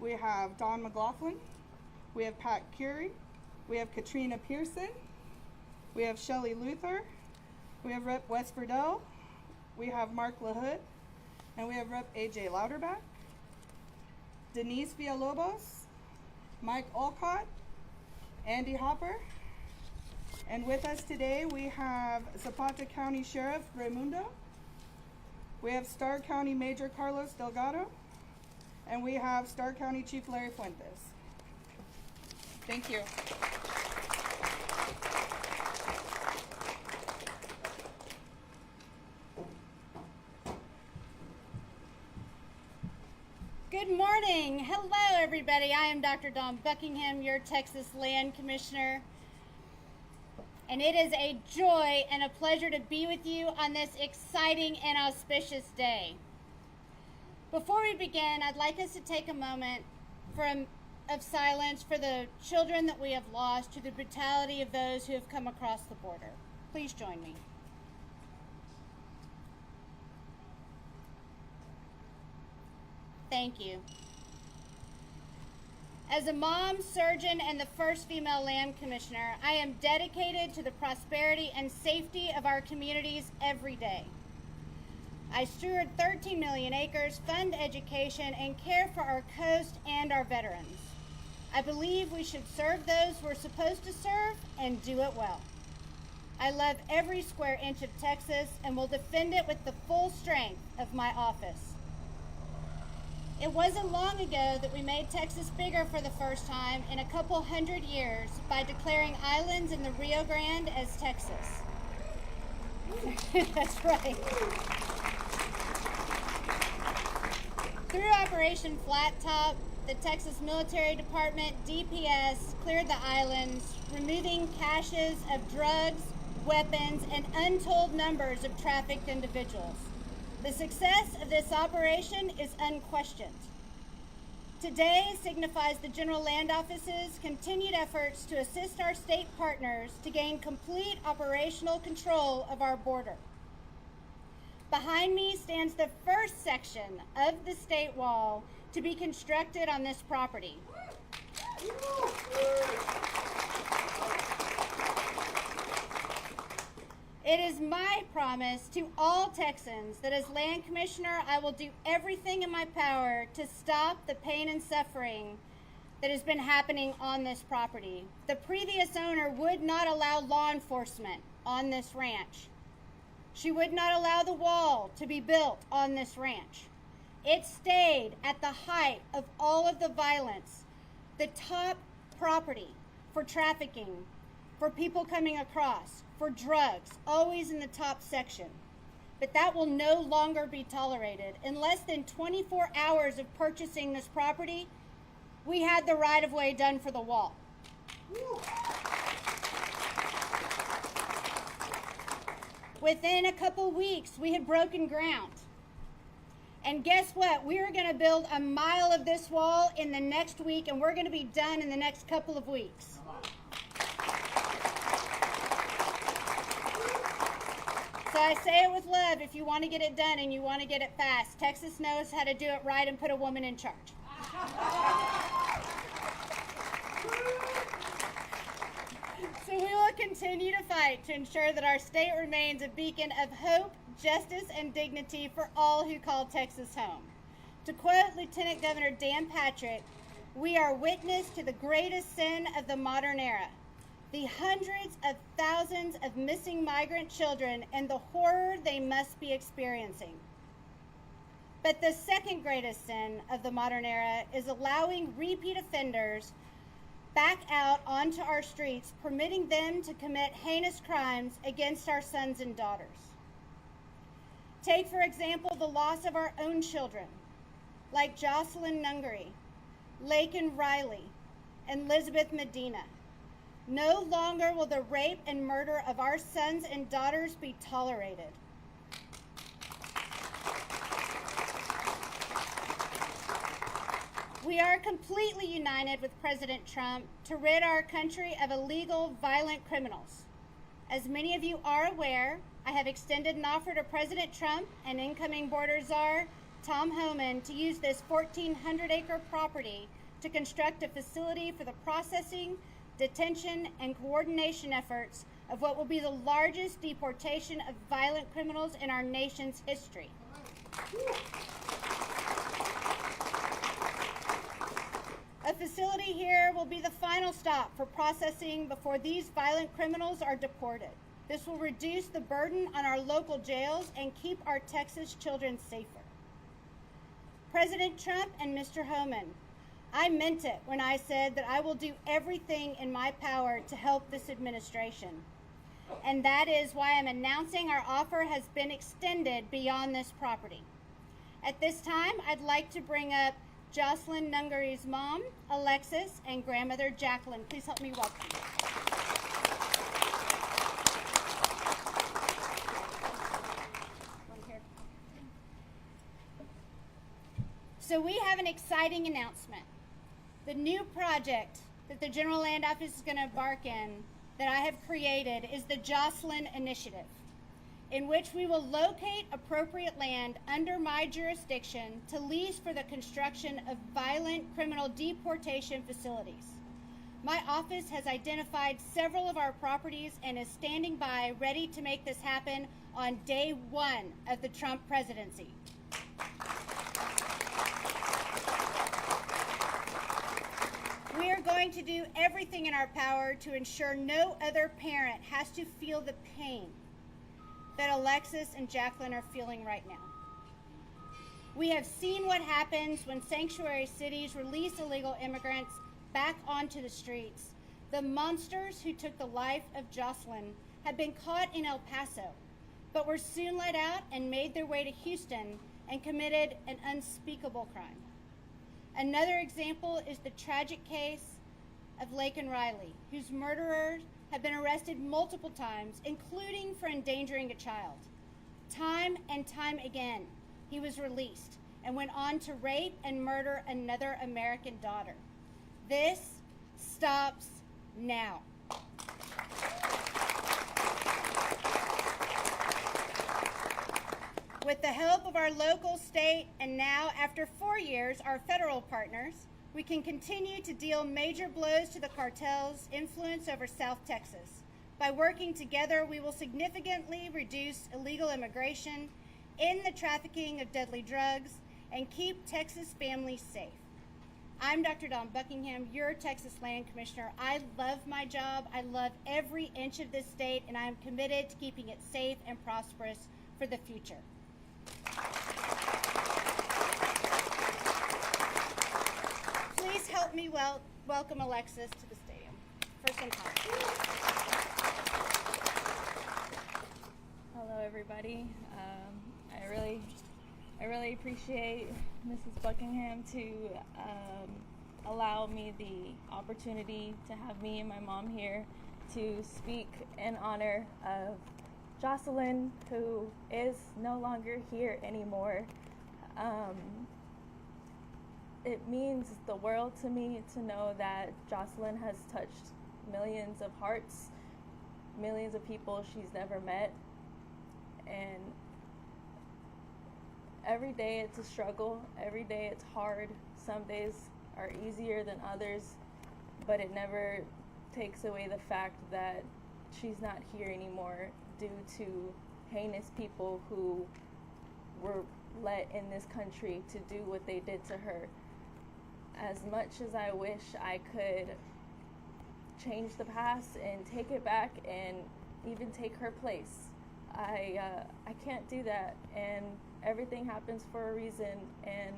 we have Don McLaughlin, we have Pat Curie, we have Katrina Pearson, we have Shelley Luther, we have Rep. West Verdell, we have Mark LaHood, and we have Rep. AJ Louderback, Denise Villalobos, Mike Olcott, Andy Hopper, and with us today we have Zapata County Sheriff Raimundo, we have Starr County Major Carlos Delgado, and we have Starr County Chief Larry Fuentes. Thank you. Good morning. Hello, everybody. I am Dr. Dawn Buckingham, your Texas Land Commissioner. And it is a joy and a pleasure to be with you on this exciting and auspicious day. Before we begin, I'd like us to take a moment of silence for the children that we have lost to the brutality of those who have come across the border. Please join me. Thank you. As a mom, surgeon, and the first female land commissioner, I am dedicated to the prosperity and safety of our communities every day. I steward 13 million acres, fund education, and care for our coast and our veterans. I believe we should serve those we're supposed to serve and do it well. I love every square inch of Texas and will defend it with the full strength of my office. It wasn't long ago that we made Texas bigger for the first time in a couple hundred years by declaring islands in the Rio Grande as Texas. That's right. Through Operation Flat Top, the Texas Military Department, DPS, cleared the islands, removing caches of drugs, weapons, and untold numbers of trafficked individuals. The success of this operation is unquestioned. Today signifies the General Land Office's continued efforts to assist our state partners to gain complete operational control of our border. Behind me stands the first section of the state wall to be constructed on this property. It is my promise to all Texans that as Land Commissioner, I will do everything in my power to stop the pain and suffering that has been happening on this property. The previous owner would not allow law enforcement on this ranch. She would not allow the wall to be built on this ranch. It stayed at the height of all of the violence, the top property for trafficking, for people coming across, for drugs, always in the top section. But that will no longer be tolerated. In less than 24 hours of purchasing this property, we had the right-of-way done for the wall. Within a couple weeks, we had broken ground. And guess what? We are going to build a mile of this wall in the next week, and we're going to be done in the next couple of weeks. So I say it with love. If you want to get it done and you want to get it fast, Texas knows how to do it right and put a woman in charge. So we will continue to fight to ensure that our state remains a beacon of hope, justice, and dignity for all who call Texas home. To quote Lieutenant Governor Dan Patrick, we are witness to the greatest sin of the modern era, the hundreds of thousands of missing migrant children and the horror they must be experiencing. But the second greatest sin of the modern era is allowing repeat offenders back out onto our streets, permitting them to commit heinous crimes against our sons and daughters. Take, for example, the loss of our own children, like Jocelyn Nungary, Laken Riley, and Elizabeth Medina. No longer will the rape and murder of our sons and daughters be tolerated. We are completely united with President Trump to rid our country of illegal, violent criminals. As many of you are aware, I have extended an offer to President Trump and incoming border czar Tom Homan, to use this 1,400-acre property to construct a facility for the processing, detention, and coordination efforts of what will be the largest deportation of violent criminals in our nation's history. A facility here will be the final stop for processing before these violent criminals are deported. This will reduce the burden on our local jails and keep our Texas children safer. President Trump and Mr. Homan, I meant it when I said that I will do everything in my power to help this administration. And that is why I'm announcing our offer has been extended beyond this property. At this time, I'd like to bring up Jocelyn Nungari's mom, Alexis, and grandmother, Jacqueline. Please help me welcome. So we have an exciting announcement. The new project that the General Land Office is going to embark in that I have created is the Jocelyn Initiative, in which we will locate appropriate land under my jurisdiction to lease for the construction of violent criminal deportation facilities. My office has identified several of our properties and is standing by ready to make this happen on day one of the Trump presidency. We are going to do everything in our power to ensure no other parent has to feel the pain that Alexis and Jacqueline are feeling right now. We have seen what happens when sanctuary cities release illegal immigrants back onto the streets. The monsters who took the life of Jocelyn have been caught in El Paso, but were soon let out and made their way to Houston and committed an unspeakable crime. Another example is the tragic case of Laken Riley, whose murderers have been arrested multiple times, including for endangering a child. Time and time again, he was released and went on to rape and murder another American daughter. This stops now. With the help of our local, state, and now, after 4 years, our federal partners, we can continue to deal major blows to the cartel's influence over South Texas. By working together, we will significantly reduce illegal immigration, end the trafficking of deadly drugs, and keep Texas families safe. I'm Dr. Dawn Buckingham, your Texas Land Commissioner. I love my job. I love every inch of this state, and I am committed to keeping it safe and prosperous for the future. Please help me welcome Alexis to the stadium for some time. Hello, everybody. I really appreciate Mrs. Buckingham to allow me the opportunity to have me and my mom here to speak in honor of Jocelyn, who is no longer here anymore. It means the world to me to know that Jocelyn has touched millions of hearts, millions of people she's never met, and every day it's a struggle, every day it's hard. Some days are easier than others, but it never takes away the fact that she's not here anymore due to heinous people who were let in this country to do what they did to her. As much as I wish I could change the past and take it back and even take her place, I can't do that, and everything happens for a reason, and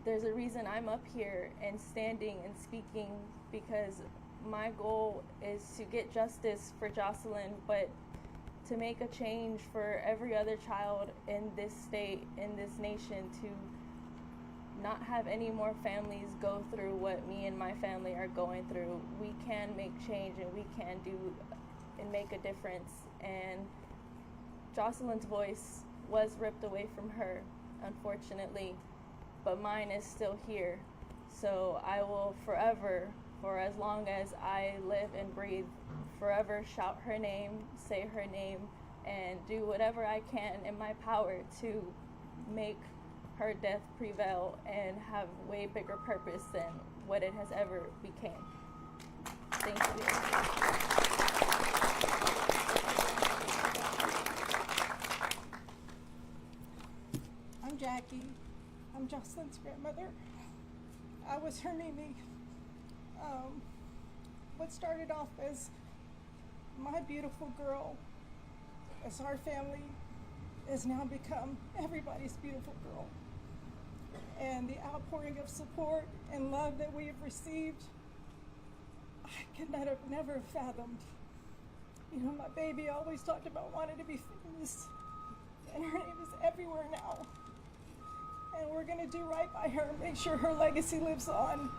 there's a reason I'm up here and standing and speaking, because my goal is to get justice for Jocelyn, but to make a change for every other child in this state, in this nation, to not have any more families go through what me and my family are going through. We can make change, and we can do and make a difference. And Jocelyn's voice was ripped away from her, unfortunately, but mine is still here. So I will forever, for as long as I live and breathe, forever shout her name, say her name, and do whatever I can in my power to make her death prevail and have way bigger purpose than what it has ever became. Thank you. I'm Jackie. I'm Jocelyn's grandmother. I was her Mimi. What started off as my beautiful girl, as our family, has now become everybody's beautiful girl. And the outpouring of support and love that we have received, I could never have fathomed. You know, my baby always talked about wanting to be famous, and her name is everywhere now. And we're gonna do right by her, make sure her legacy lives on.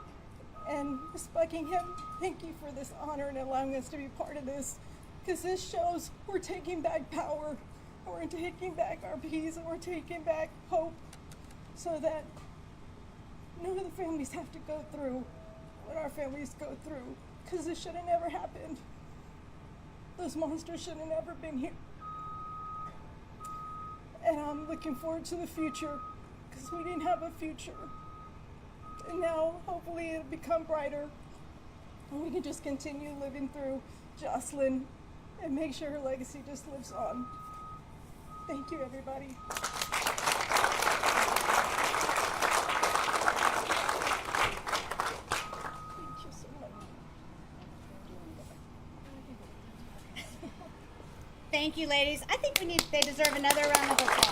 And Ms. Buckingham, thank you for this honor and allowing us to be part of this, because this shows we're taking back power, and we're taking back our peace, and we're taking back hope, so that none of the families have to go through what our families go through, because this should have never happened. Those monsters should have never been here. And I'm looking forward to the future, because we didn't have a future. And now, hopefully, it'll become brighter, and we can just continue living through Jocelyn and make sure her legacy just lives on. Thank you, everybody. Thank you so much. Thank you, ladies. I think they deserve another round of applause.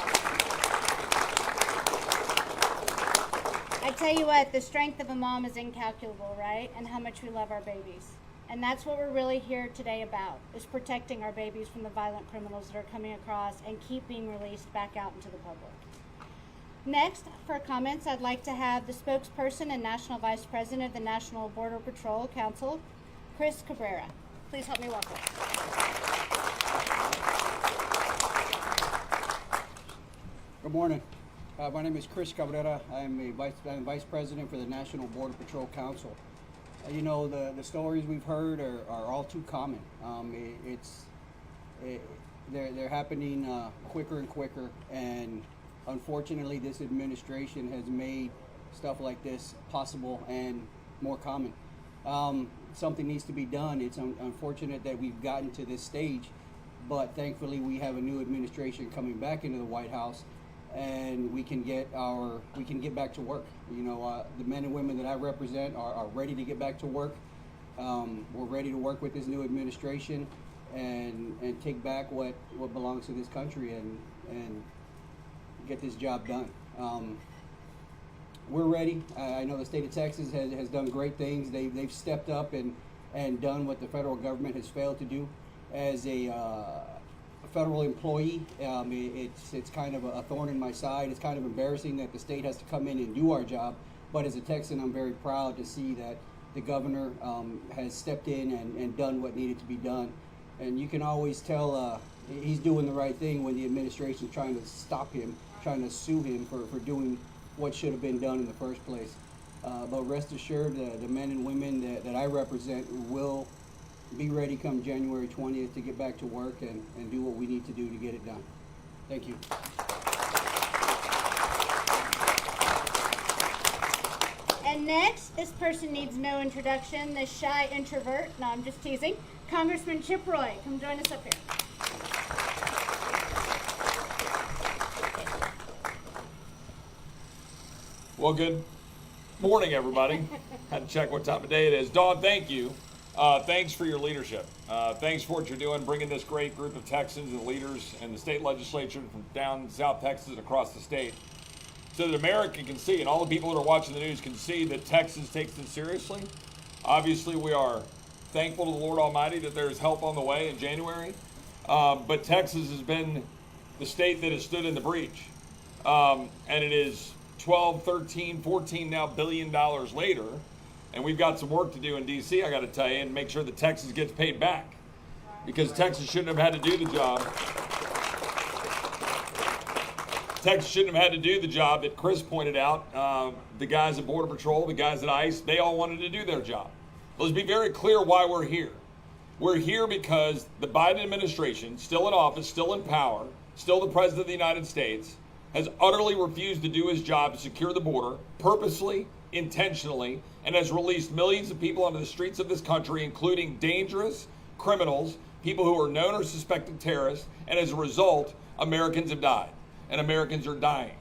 I tell you what, the strength of a mom is incalculable, right? And how much we love our babies. And that's what we're really here today about, is protecting our babies from the violent criminals that are coming across and keep being released back out into the public. Next, for comments, I'd like to have the spokesperson and National Vice President of the National Border Patrol Council, Chris Cabrera. Please help me welcome. Good morning. My name is Chris Cabrera. I'm Vice President for the National Border Patrol Council. You know, the stories we've heard are all too common. They're happening quicker and quicker, and unfortunately this administration has made stuff like this possible and more common. Something needs to be done. It's unfortunate that we've gotten to this stage, but thankfully we have a new administration coming back into the White House, and we can get back to work. You know, the men and women that I represent are ready to get back to work. We're ready to work with this new administration and take back what belongs to this country and get this job done. We're ready. I know the state of Texas has done great things. They've stepped up and done what the federal government has failed to do. As a federal employee, it's kind of a thorn in my side. It's kind of embarrassing that the state has to come in and do our job. But as a Texan, I'm very proud to see that the governor has stepped in and done what needed to be done. And you can always tell he's doing the right thing when the administration's trying to stop him, trying to sue him for doing what should have been done in the first place. But rest assured, the men and women that I represent will be ready come January 20th to get back to work and do what we need to do to get it done. Thank you. And next, this person needs no introduction, this shy introvert. No, I'm just teasing. Congressman Chip Roy, come join us up here. Well, good morning, everybody. Had to check what time of day it is. Dawn, thank you. Thanks for your leadership. Thanks for what you're doing, bringing this great group of Texans and leaders and the state legislature from down in South Texas and across the state, so that America can see, and all the people that are watching the news can see, that Texas takes this seriously. Obviously, we are thankful to the Lord Almighty that there's help on the way in January. But Texas has been the state that has stood in the breach. And it is 12, 13, 14 now $billion later. And we've got some work to do in D.C., I got to tell you, and make sure that Texas gets paid back. Because Texas shouldn't have had to do the job. Texas shouldn't have had to do the job that Chris pointed out. The guys at Border Patrol, the guys at ICE, they all wanted to do their job. Let's be very clear why we're here. We're here because the Biden administration, still in office, still in power, still the President of the United States, has utterly refused to do his job to secure the border, purposely, intentionally, and has released millions of people onto the streets of this country, including dangerous criminals, people who are known or suspected terrorists, and as a result, Americans have died, and Americans are dying.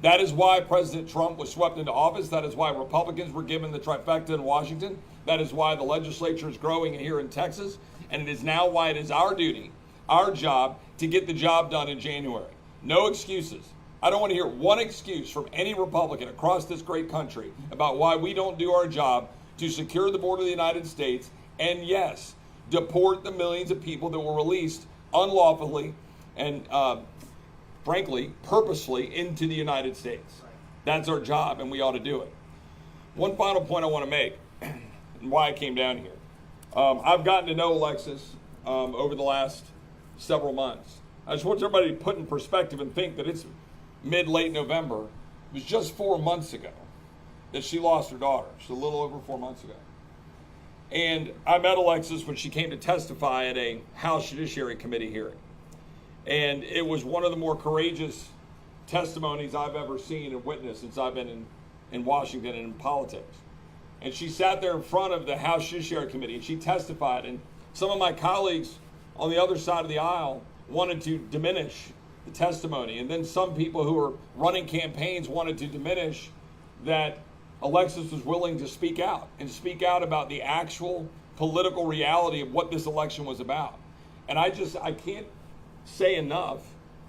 That is why President Trump was swept into office. That is why Republicans were given the trifecta in Washington. That is why the legislature is growing here in Texas. And it is now why it is our duty, our job, to get the job done in January. No excuses. I don't want to hear one excuse from any Republican across this great country about why we don't do our job to secure the border of the United States and, yes, deport the millions of people that were released unlawfully and frankly, purposely into the United States. That's our job, and we ought to do it. One final point I want to make, and why I came down here. I've gotten to know Alexis over the last several months. I just want everybody to put in perspective and think that it's mid-late November. It was just 4 months ago that she lost her daughter. Just a little over 4 months ago. And I met Alexis when she came to testify at a House Judiciary Committee hearing. And it was one of the more courageous testimonies I've ever seen and witnessed since I've been in Washington and in politics. And she sat there in front of the House Judiciary Committee and she testified. And some of my colleagues on the other side of the aisle wanted to diminish the testimony. And then some people who were running campaigns wanted to diminish that Alexis was willing to speak out and speak out about the actual political reality of what this election was about. And I can't say enough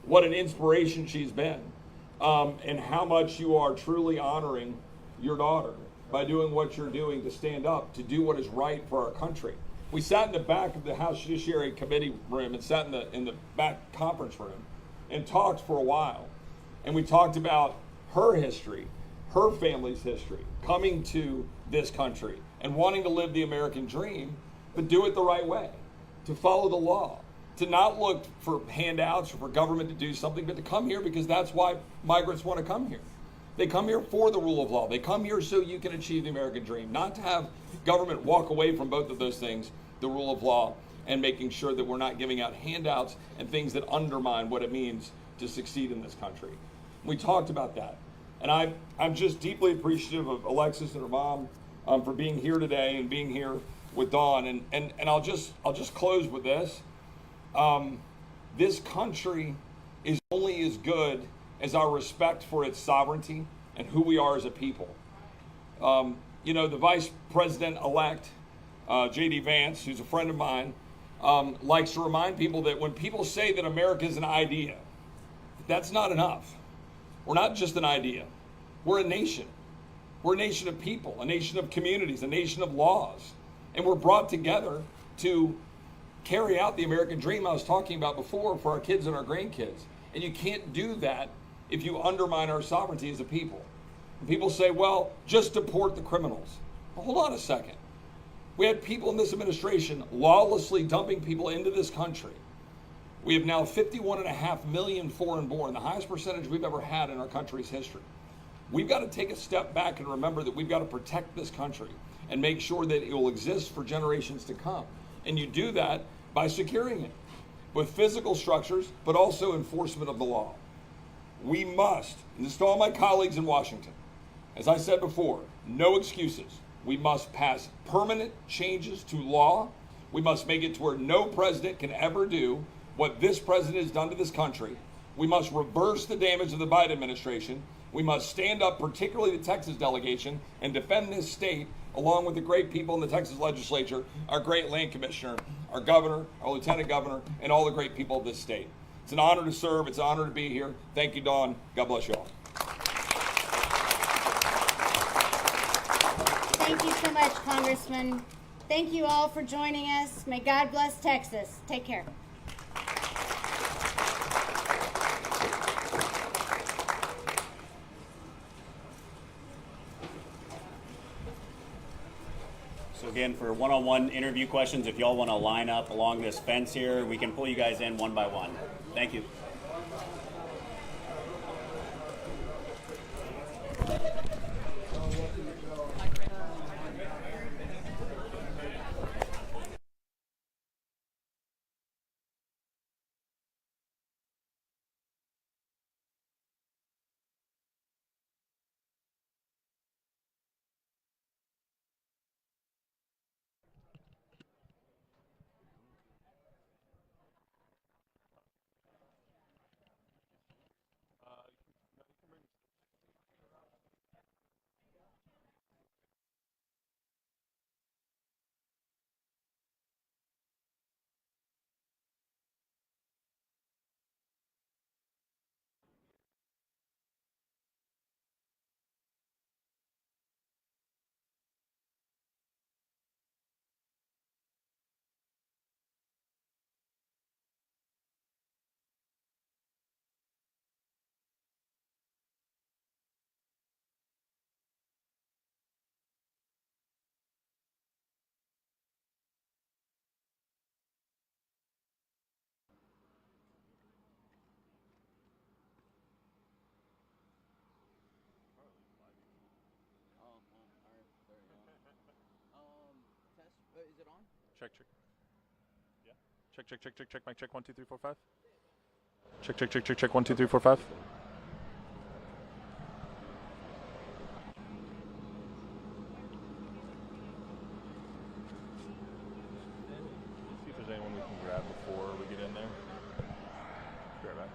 what an inspiration she's been, and how much you are truly honoring your daughter by doing what you're doing to stand up to do what is right for our country. We sat in the back of the House Judiciary Committee room and sat in the back conference room and talked for a while, and we talked about her history, her family's history, coming to this country and wanting to live the American dream, but do it the right way, to follow the law, to not look for handouts or for government to do something, but to come here because that's why migrants want to come here. They come here for the rule of law. They come here so you can achieve the American dream, not to have government walk away from both of those things, the rule of law and making sure that we're not giving out handouts and things that undermine what it means to succeed in this country. We talked about that. And I'm just deeply appreciative of Alexis and her mom for being here today and being here with Dawn. And I'll just close with this. This country is only as good as our respect for its sovereignty and who we are as a people. The Vice President-elect, J.D. Vance, who's a friend of mine, likes to remind people that when people say that America is an idea, that's not enough. We're not just an idea. We're a nation. We're a nation of people, a nation of communities, a nation of laws. And we're brought together to carry out the American dream I was talking about before for our kids and our grandkids. And you can't do that if you undermine our sovereignty as a people. And people say, well, just deport the criminals. Well, hold on a second. We had people in this administration lawlessly dumping people into this country. We have now 51.5 million foreign born, the highest percentage we've ever had in our country's history. We've got to take a step back and remember that we've got to protect this country and make sure that it will exist for generations to come. And you do that by securing it with physical structures, but also enforcement of the law. We must, and this to all my colleagues in Washington, as I said before, no excuses. We must pass permanent changes to law. We must make it to where no president can ever do what this president has done to this country. We must reverse the damage of the Biden administration. We must stand up, particularly the Texas delegation, and defend this state along with the great people in the Texas legislature, our great land commissioner, our governor, our lieutenant governor, and all the great people of this state. It's an honor to serve. It's an honor to be here. Thank you, Dawn. God bless you all. Thank you so much, Congressman. Thank you all for joining us. May God bless Texas. Take care. So again, for one-on-one interview questions, if y'all want to line up along this fence here, we can pull you guys in one by one. Thank you. Check, check. Yeah. Check, check, check, check, check. Mic check. 1, 2, 3, 4, 5. Check, check, check, check, check. 1, 2, 3, 4, 5. See if there's anyone we can grab before we get in there. Grab that.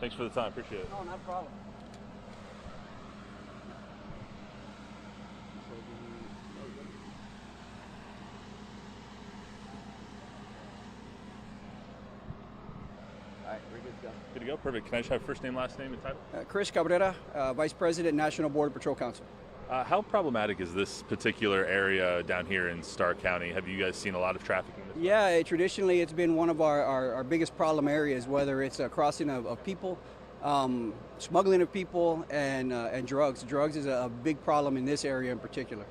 Thanks for the time. Appreciate it. No, not a problem. All right, we're good to go. Good to go. Perfect. Can I just have first name, last name, and title? Chris Cabrera, Vice President, National Border Patrol Council. How problematic is this particular area down here in Starr County? Have you guys seen a lot of trafficking? Yeah, traditionally it's been one of our biggest problem areas, whether it's a crossing of people, smuggling of people, and drugs. Drugs is a big problem in this area in particular.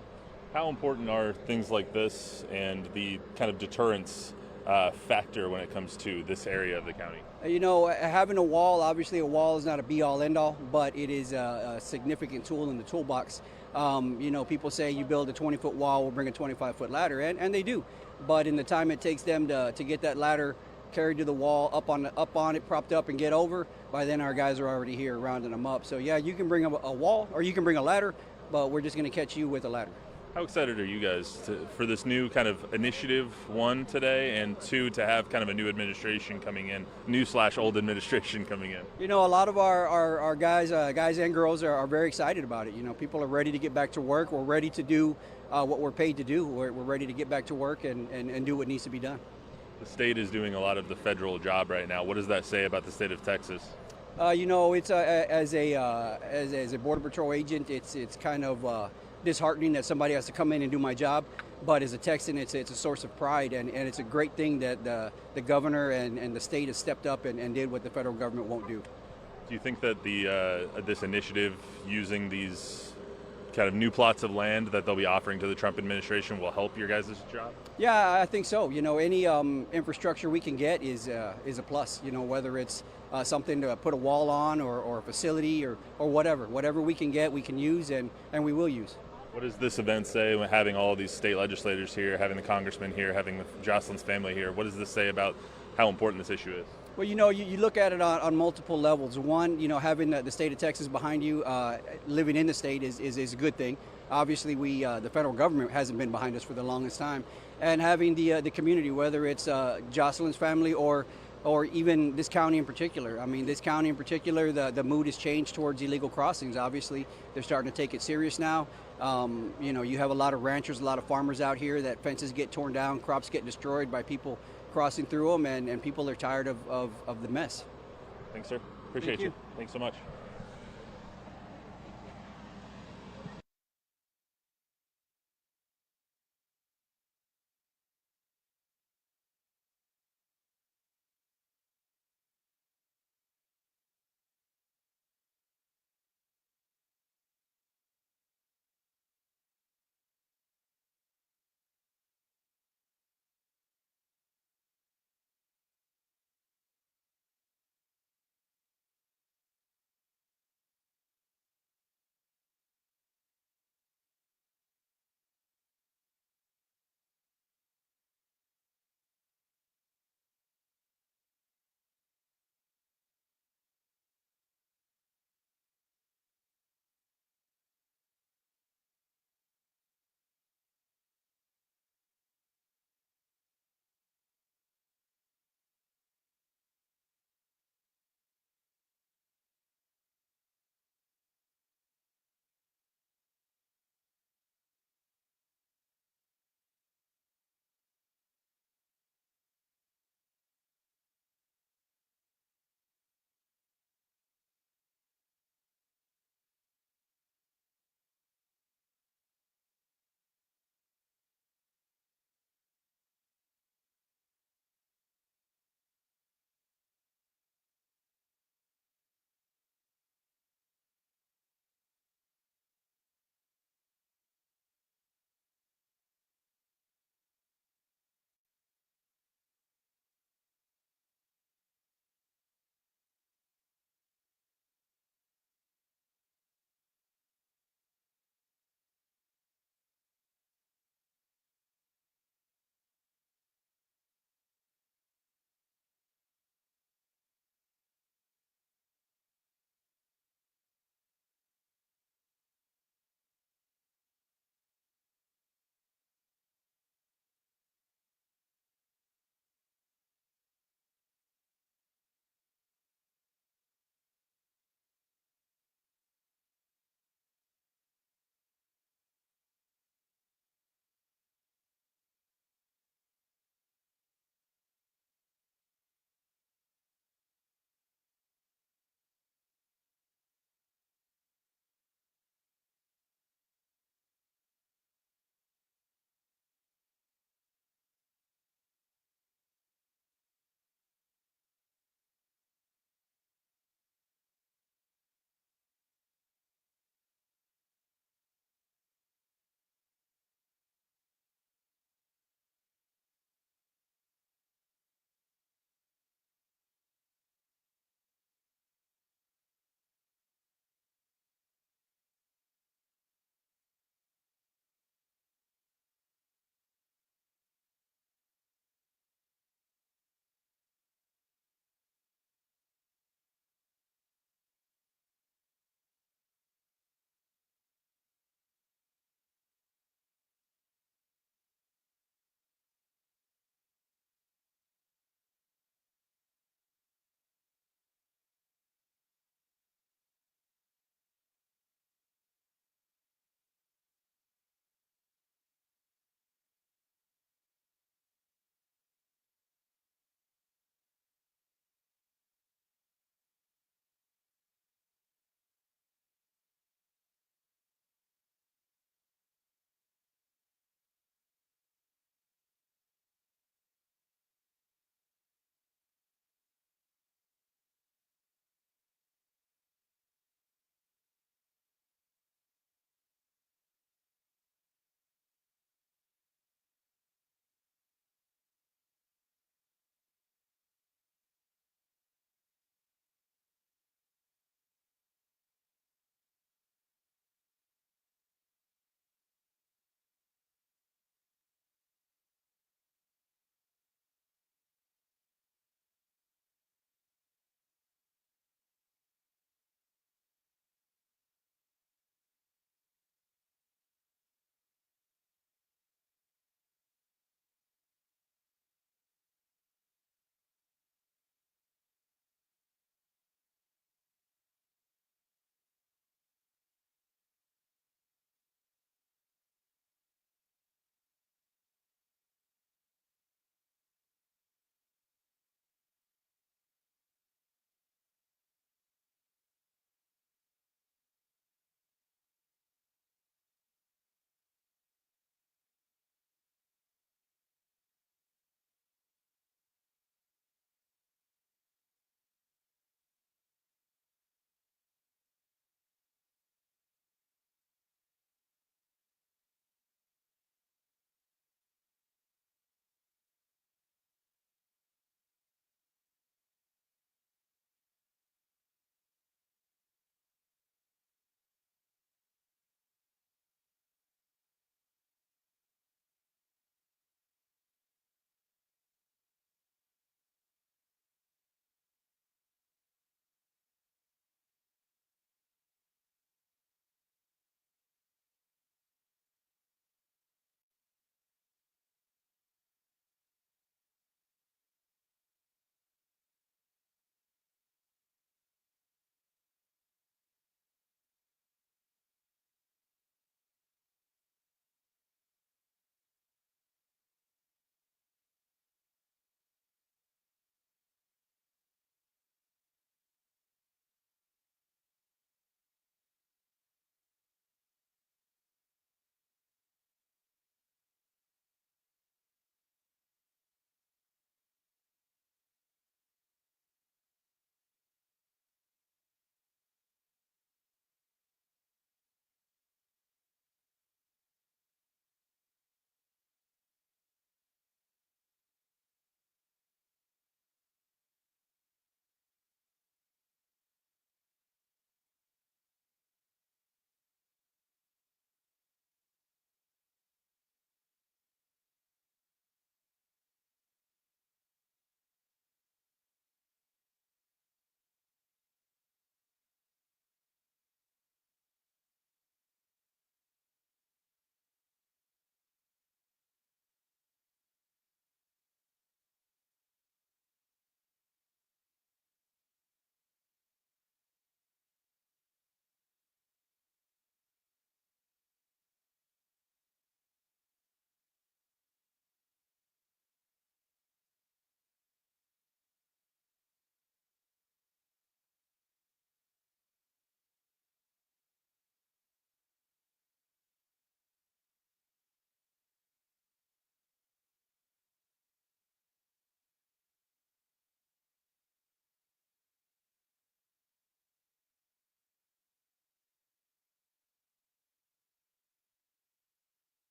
How important are things like this and the kind of deterrence factor when it comes to this area of the county? You know, having a wall, obviously a wall is not a be-all, end-all, but it is a significant tool in the toolbox. You know, people say you build a 20-foot wall, we'll bring a 25-foot ladder, and they do. But in the time it takes them to get that ladder carried to the wall, up on it, propped up, and get over, by then our guys are already here rounding them up. So yeah, you can bring a wall or you can bring a ladder, but we're just going to catch you with a ladder. How excited are you guys for this new kind of initiative, one, today, and two, to have kind of a new administration coming in, new/old administration coming in? You know, a lot of our guys and girls are very excited about it. You know, people are ready to get back to work. We're ready to do what we're paid to do. We're ready to get back to work and do what needs to be done. The state is doing a lot of the federal job right now. What does that say about the state of Texas? You know, it's as a Border Patrol agent, it's kind of disheartening that somebody has to come in and do my job. But as a Texan, it's a source of pride, and it's a great thing that the governor and the state has stepped up and did what the federal government won't do. Do you think that this initiative, using these kind of new plots of land that they'll be offering to the Trump administration, will help your guys' job? Yeah, I think so. You know, any infrastructure we can get is a plus. You know, whether it's something to put a wall on or a facility or whatever we can get, we can use and we will use. What does this event say, when having all of these state legislators here, having the congressman here, having Jocelyn's family here? What does this say about how important this issue is? Well, you know, you look at it on multiple levels. One, you know, having the state of Texas behind you, living in the state is a good thing. Obviously, the federal government hasn't been behind us for the longest time. And having the community, whether it's Jocelyn's family or even this county in particular. I mean, this county in particular, the mood has changed towards illegal crossings. Obviously, they're starting to take it serious now. You know, you have a lot of ranchers, a lot of farmers out here that fences get torn down, crops get destroyed by people crossing through them, and people are tired of the mess. Thanks, sir. Appreciate you. Thanks so much.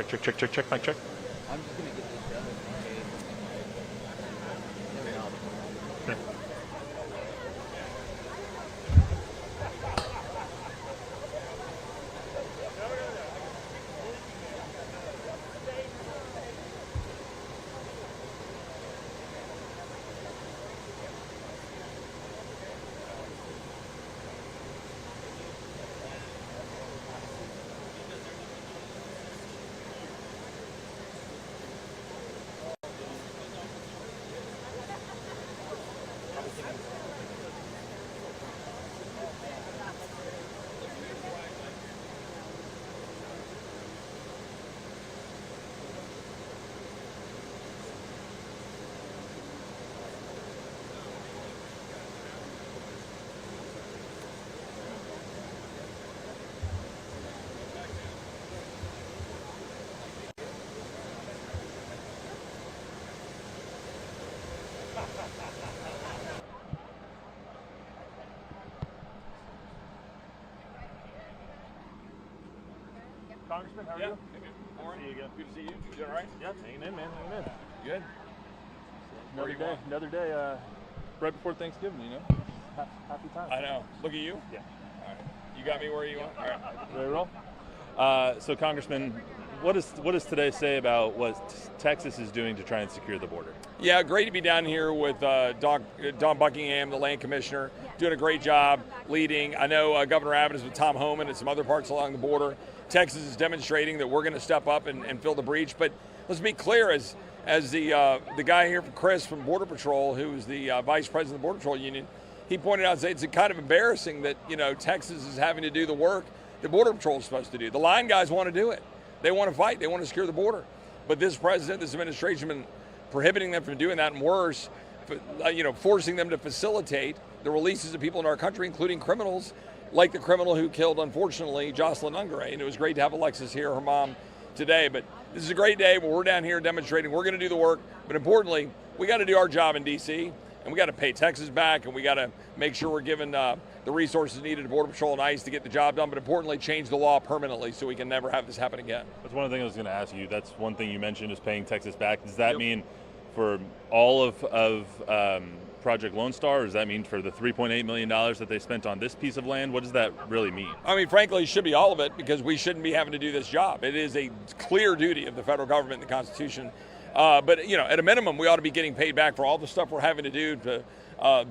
Check, mic check. I'm just gonna get this done. Okay. Congressman, how are you? Warren, See you again. good to see you. You doing all right? Yeah, hanging in, man, hanging in. Good. Another day, right before Thanksgiving, you know? Happy time. I know. Look at you. Yeah. All right. You got me where you want. All right. Ready to roll? So, Congressman, what does today say about what Texas is doing to try and secure the border? Yeah, great to be down here with Don Buckingham, the land commissioner, doing a great job leading. I know Governor Abbott is with Tom Homan and some other parts along the border. Texas is demonstrating that we're going to step up and fill the breach. But let's be clear, as the guy here, Chris from Border Patrol, who's the vice president of the Border Patrol Union, he pointed out, it's kind of embarrassing that Texas is having to do the work that Border Patrol is supposed to do. The line guys want to do it. They want to fight. They want to secure the border. But this president, this administration, been prohibiting them from doing that, and worse, forcing them to facilitate the releases of people in our country, including criminals, like the criminal who killed, unfortunately, Jocelyn Ungare. And it was great to have Alexis here, her mom, today. But this is a great day where we're down here demonstrating we're going to do the work. But importantly, we got to do our job in D.C., and we got to pay Texas back, and we got to make sure we're given the resources needed to Border Patrol and ICE to get the job done, but importantly, change the law permanently so we can never have this happen again. That's one of the things I was going to ask you. That's one thing you mentioned is paying Texas back. Does that mean for all of Project Lone Star, or does that mean for the $3.8 million that they spent on this piece of land? What does that really mean? I mean, frankly, it should be all of it, because we shouldn't be having to do this job. It is a clear duty of the federal government and the Constitution. But at a minimum, we ought to be getting paid back for all the stuff we're having to do to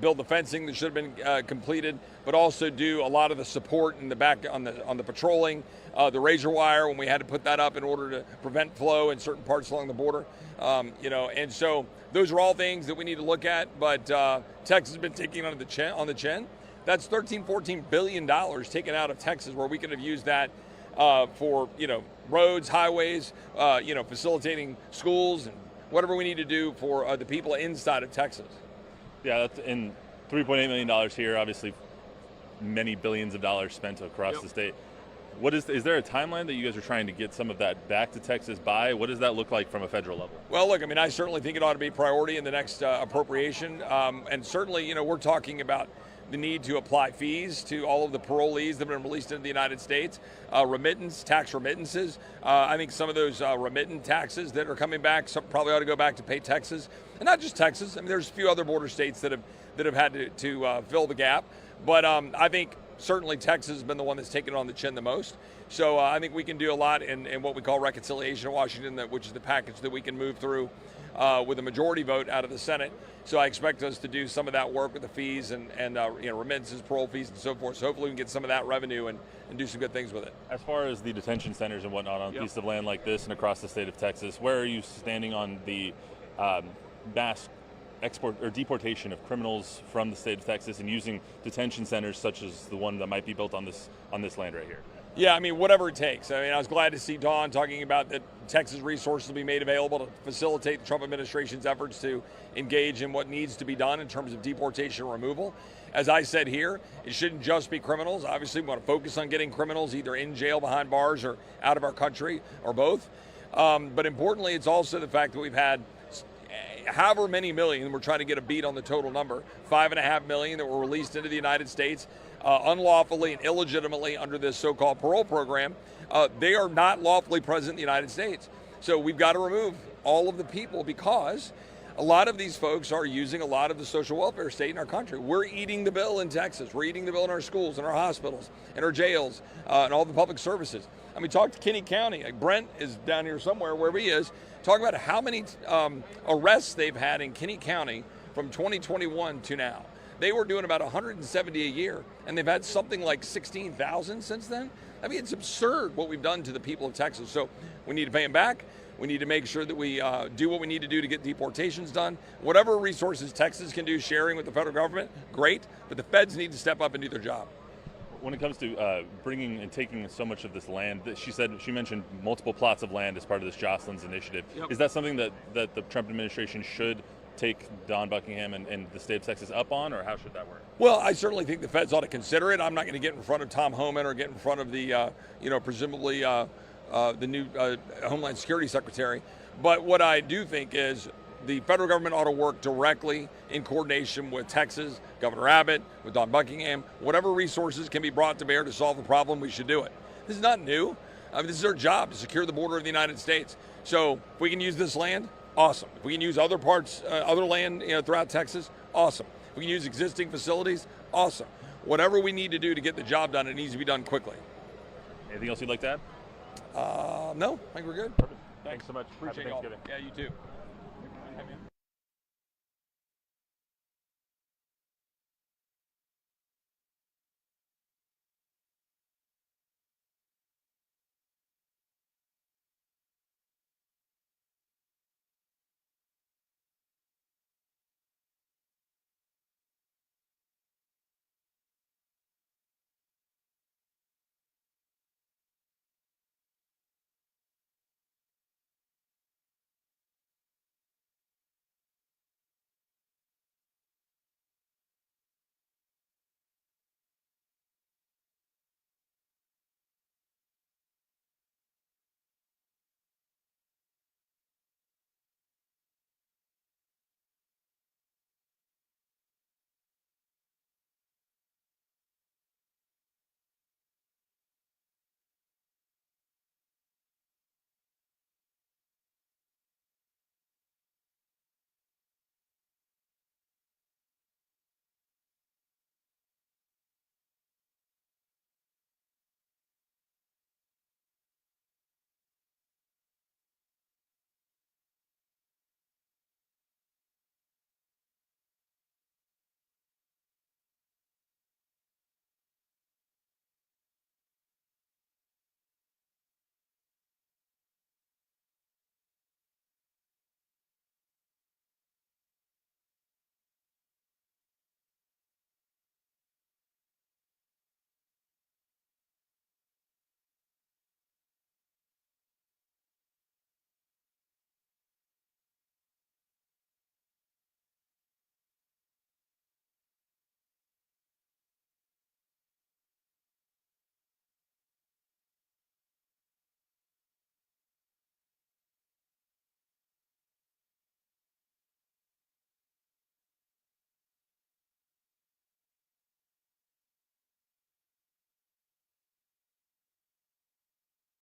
build the fencing that should have been completed, but also do a lot of the support in the back on the patrolling, the razor wire when we had to put that up in order to prevent flow in certain parts along the border. And so those are all things that we need to look at. But Texas has been taking on the chin. That's $13-14 billion taken out of Texas, where we could have used that for roads, highways, facilitating schools and whatever we need to do for the people inside of Texas. Yeah, that's in $3.8 million here. Obviously, many billions of dollars spent across the state. Is there a timeline that you guys are trying to get some of that back to Texas by? What does that look like from a federal level? Well, look, I mean, I certainly think it ought to be a priority in the next appropriation, and certainly, we're talking about the need to apply fees to all of the parolees that have been released into the United States, tax remittances. I think some of those remittance taxes that are coming back probably ought to go back to pay Texas, and not just Texas. I mean, there's a few other border states that have had to fill the gap, but I think certainly Texas has been the one that's taken it on the chin the most. So I think we can do a lot in what we call reconciliation in Washington, which is the package that we can move through with a majority vote out of the Senate. So I expect us to do some of that work with the fees and remittances, parole fees, and so forth. So hopefully we can get some of that revenue and do some good things with it. As far as the detention centers and whatnot on a piece of land like this and across the state of Texas, where are you standing on the mass export or deportation of criminals from the state of Texas and using detention centers such as the one that might be built on this land right here? Yeah, I mean, whatever it takes. I mean, I was glad to see Dawn talking about that Texas resources will be made available to facilitate the Trump administration's efforts to engage in what needs to be done in terms of deportation and removal. As I said here, it shouldn't just be criminals. Obviously, we want to focus on getting criminals either in jail behind bars or out of our country or both. But importantly, it's also the fact that we've had however many million, we're trying to get a beat on the total number, 5.5 million that were released into the United States unlawfully and illegitimately under this so-called parole program, they are not lawfully present in the United States. So we've got to remove all of the people because a lot of these folks are using a lot of the social welfare state in our country. We're eating the bill in Texas. We're eating the bill in our schools, in our hospitals, in our jails, and all the public services. I mean, talk to Kinney County. Like Brent is down here somewhere, wherever he is. Talk about how many arrests they've had in Kinney County from 2021 to now. They were doing about 170 a year, and they've had something like 16,000 since then. I mean, it's absurd what we've done to the people of Texas. So we need to pay them back. We need to make sure that we do what we need to do to get deportations done. Whatever resources Texas can do sharing with the federal government, great, but the feds need to step up and do their job. When it comes to bringing and taking so much of this land, she mentioned multiple plots of land as part of this Jocelyn's initiative. Yep. Is that something that the Trump administration should take Don Buckingham and the state of Texas up on, or how should that work? Well, I certainly think the feds ought to consider it. I'm not going to get in front of Tom Homan or get in front of the, presumably the new Homeland Security Secretary. But what I do think is the federal government ought to work directly in coordination with Texas, Governor Abbott, with Don Buckingham. Whatever resources can be brought to bear to solve the problem, we should do it. This is not new. I mean, this is our job, to secure the border of the United States. So if we can use this land, awesome. If we can use other parts, other land throughout Texas, awesome. If we can use existing facilities, awesome. Whatever we need to do to get the job done, it needs to be done quickly. Anything else you'd like to add? No, I think we're good. Perfect. Thanks so much. Appreciate Happy y'all. Thanksgiving. Yeah, you too.